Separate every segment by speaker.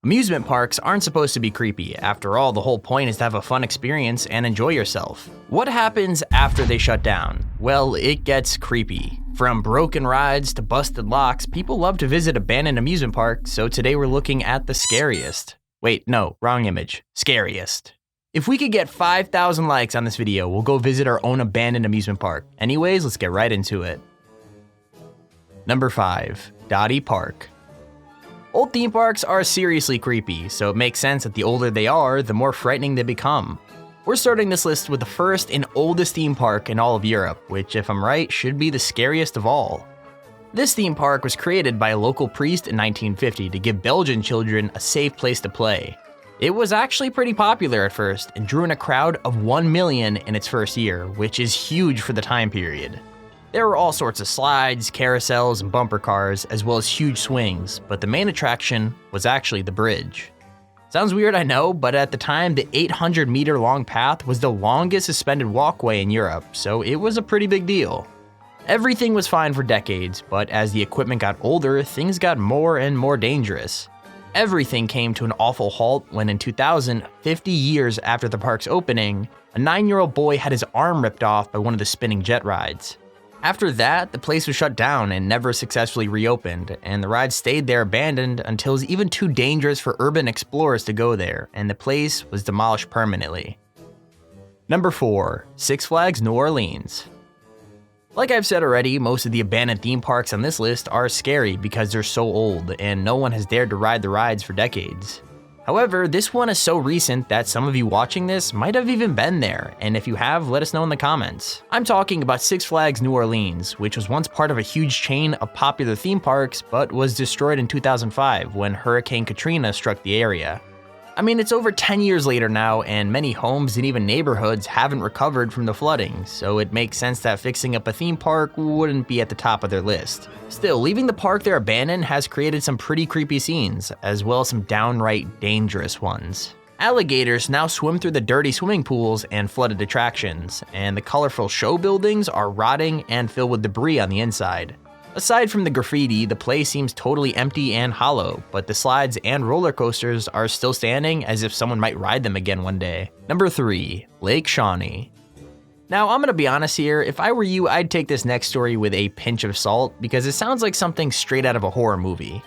Speaker 1: Amusement parks aren't supposed to be creepy. After all, the whole point is to have a fun experience and enjoy yourself. What happens after they shut down? Well, it gets creepy. From broken rides to busted locks, people love to visit abandoned amusement parks, so today we're looking at the scariest. Wait, no, wrong image. Scariest. If we could get 5,000 likes on this video, we'll go visit our own abandoned amusement park. Anyways, let's get right into it. Number 5. Dottie Park. Old theme parks are seriously creepy, so it makes sense that the older they are, the more frightening they become. We're starting this list with the first and oldest theme park in all of Europe, which, if I'm right, should be the scariest of all. This theme park was created by a local priest in 1950 to give Belgian children a safe place to play. It was actually pretty popular at first and drew in a crowd of 1 million in its first year, which is huge for the time period. There were all sorts of slides, carousels, and bumper cars, as well as huge swings, but the main attraction was actually the bridge. Sounds weird, I know, but at the time, the 800-meter long path was the longest suspended walkway in Europe, so it was a pretty big deal. Everything was fine for decades, but as the equipment got older, things got more and more dangerous. Everything came to an awful halt when in 2000, 50 years after the park's opening, a 9-year-old boy had his arm ripped off by one of the spinning jet rides. After that, the place was shut down and never successfully reopened, and the ride stayed there abandoned until it was even too dangerous for urban explorers to go there, and the place was demolished permanently. Number 4. Six Flags New Orleans. Like I've said already, most of the abandoned theme parks on this list are scary because they're so old, and no one has dared to ride the rides for decades. However, this one is so recent that some of you watching this might have even been there, and if you have, let us know in the comments. I'm talking about Six Flags New Orleans, which was once part of a huge chain of popular theme parks, but was destroyed in 2005 when Hurricane Katrina struck the area. I mean, it's over 10 years later now, and many homes and even neighborhoods haven't recovered from the flooding, so it makes sense that fixing up a theme park wouldn't be at the top of their list. Still, leaving the park there abandoned has created some pretty creepy scenes, as well as some downright dangerous ones. Alligators now swim through the dirty swimming pools and flooded attractions, and the colorful show buildings are rotting and filled with debris on the inside. Aside from the graffiti, the place seems totally empty and hollow, but the slides and roller coasters are still standing as if someone might ride them again one day. Number 3. Lake Shawnee. Now, I'm gonna be honest here, if I were you, I'd take this next story with a pinch of salt because it sounds like something straight out of a horror movie.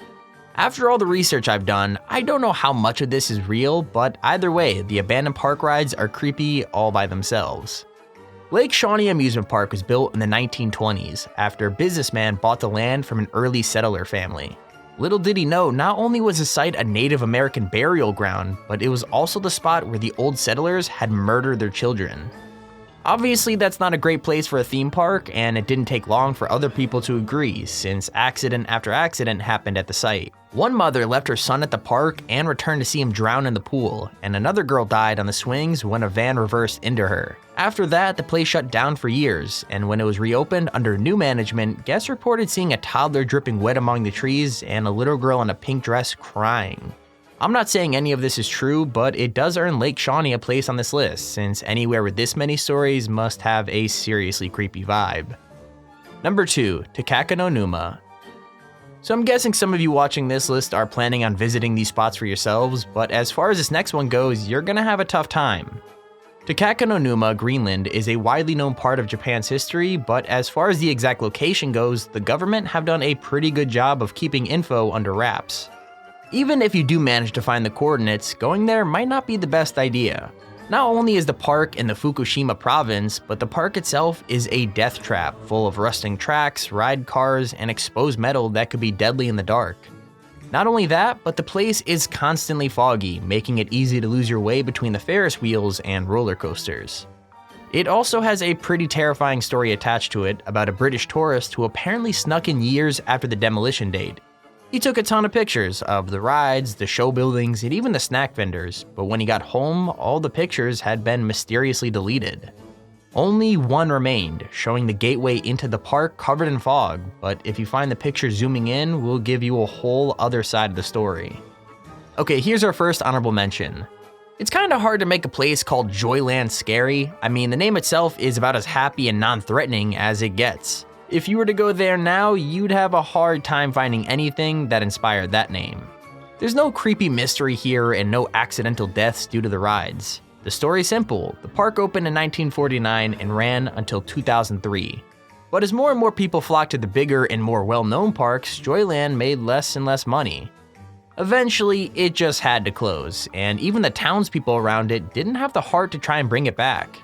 Speaker 1: After all the research I've done, I don't know how much of this is real, but either way, the abandoned park rides are creepy all by themselves. Lake Shawnee Amusement Park was built in the 1920s after a businessman bought the land from an early settler family. Little did he know, not only was the site a Native American burial ground, but it was also the spot where the old settlers had murdered their children. Obviously, that's not a great place for a theme park, and it didn't take long for other people to agree, since accident after accident happened at the site. One mother left her son at the park and returned to see him drown in the pool, and another girl died on the swings when a van reversed into her. After that, the place shut down for years, and when it was reopened under new management, guests reported seeing a toddler dripping wet among the trees and a little girl in a pink dress crying. I'm not saying any of this is true, but it does earn Lake Shawnee a place on this list, since anywhere with this many stories must have a seriously creepy vibe. Number 2. Khakino Numa. So I'm guessing some of you watching this list are planning on visiting these spots for yourselves, but as far as this next one goes, you're gonna have a tough time. Khakino Numa, Greenland, is a widely known part of Japan's history, but as far as the exact location goes, the government have done a pretty good job of keeping info under wraps. Even if you do manage to find the coordinates, going there might not be the best idea. Not only is the park in the Fukushima province, but the park itself is a death trap full of rusting tracks, ride cars, and exposed metal that could be deadly in the dark. Not only that, but the place is constantly foggy, making it easy to lose your way between the Ferris wheels and roller coasters. It also has a pretty terrifying story attached to it about a British tourist who apparently snuck in years after the demolition date. He took a ton of pictures of the rides, the show buildings, and even the snack vendors, but when he got home, all the pictures had been mysteriously deleted. Only one remained, showing the gateway into the park covered in fog, but if you find the picture zooming in, we'll give you a whole other side of the story. Okay, here's our first honorable mention. It's kinda hard to make a place called Joyland scary. I mean, the name itself is about as happy and non-threatening as it gets. If you were to go there now, you'd have a hard time finding anything that inspired that name. There's no creepy mystery here and no accidental deaths due to the rides. The story's simple. The park opened in 1949 and ran until 2003. But as more and more people flocked to the bigger and more well-known parks, Joyland made less and less money. Eventually, it just had to close, and even the townspeople around it didn't have the heart to try and bring it back.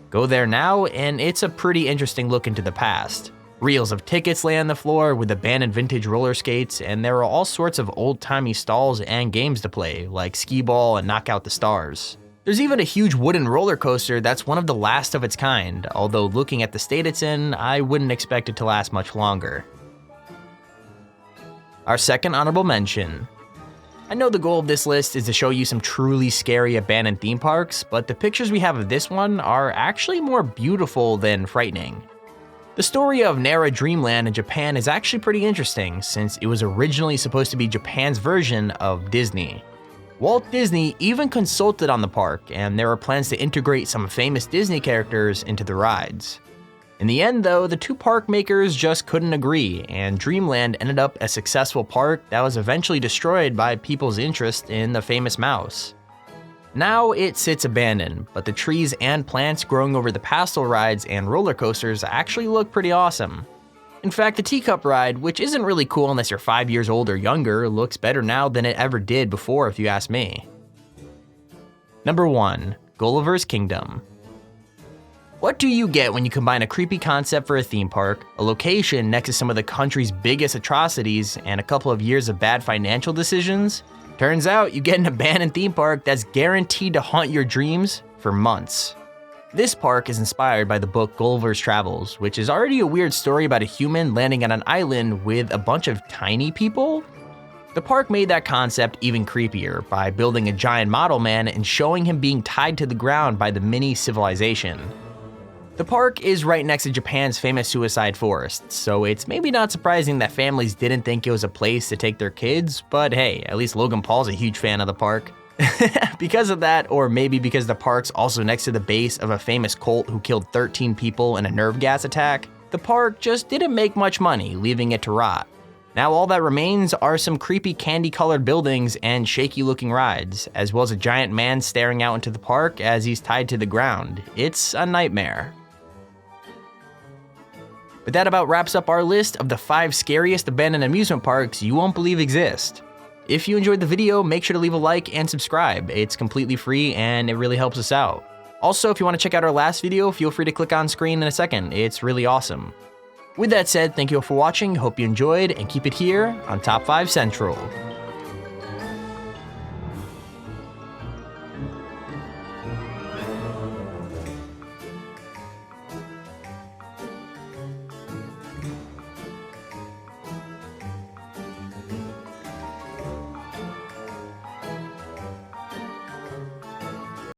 Speaker 1: Go there now, and it's a pretty interesting look into the past. Reels of tickets lay on the floor with abandoned vintage roller skates, and there are all sorts of old-timey stalls and games to play, like skee ball and knock out the stars. There's even a huge wooden roller coaster that's one of the last of its kind, although looking at the state it's in, I wouldn't expect it to last much longer. Our second honorable mention. I know the goal of this list is to show you some truly scary abandoned theme parks, but the pictures we have of this one are actually more beautiful than frightening. The story of Nera Dreamland in Japan is actually pretty interesting, since it was originally supposed to be Japan's version of Disney. Walt Disney even consulted on the park, and there were plans to integrate some famous Disney characters into the rides. In the end though, the two park makers just couldn't agree, and Dreamland ended up a successful park that was eventually destroyed by people's interest in the famous mouse. Now it sits abandoned, but the trees and plants growing over the pastel rides and roller coasters actually look pretty awesome. In fact, the teacup ride, which isn't really cool unless you're 5 years old or younger, looks better now than it ever did before if you ask me. Number 1. Gulliver's Kingdom. What do you get when you combine a creepy concept for a theme park, a location next to some of the country's biggest atrocities, and a couple of years of bad financial decisions? Turns out you get an abandoned theme park that's guaranteed to haunt your dreams for months. This park is inspired by the book Gulliver's Travels, which is already a weird story about a human landing on an island with a bunch of tiny people. The park made that concept even creepier by building a giant model man and showing him being tied to the ground by the mini civilization. The park is right next to Japan's famous suicide forest, so it's maybe not surprising that families didn't think it was a place to take their kids, but hey, at least Logan Paul's a huge fan of the park. Because of that, or maybe because the park's also next to the base of a famous cult who killed 13 people in a nerve gas attack, the park just didn't make much money, leaving it to rot. Now all that remains are some creepy candy-colored buildings and shaky-looking rides, as well as a giant man staring out into the park as he's tied to the ground. It's a nightmare. But that about wraps up our list of the 5 scariest abandoned amusement parks you won't believe exist. If you enjoyed the video, make sure to leave a like and subscribe. It's completely free and it really helps us out. Also, if you want to check out our last video, feel free to click on screen in a second. It's really awesome. With that said, thank you all for watching, hope you enjoyed, and keep it here on Top 5 Central.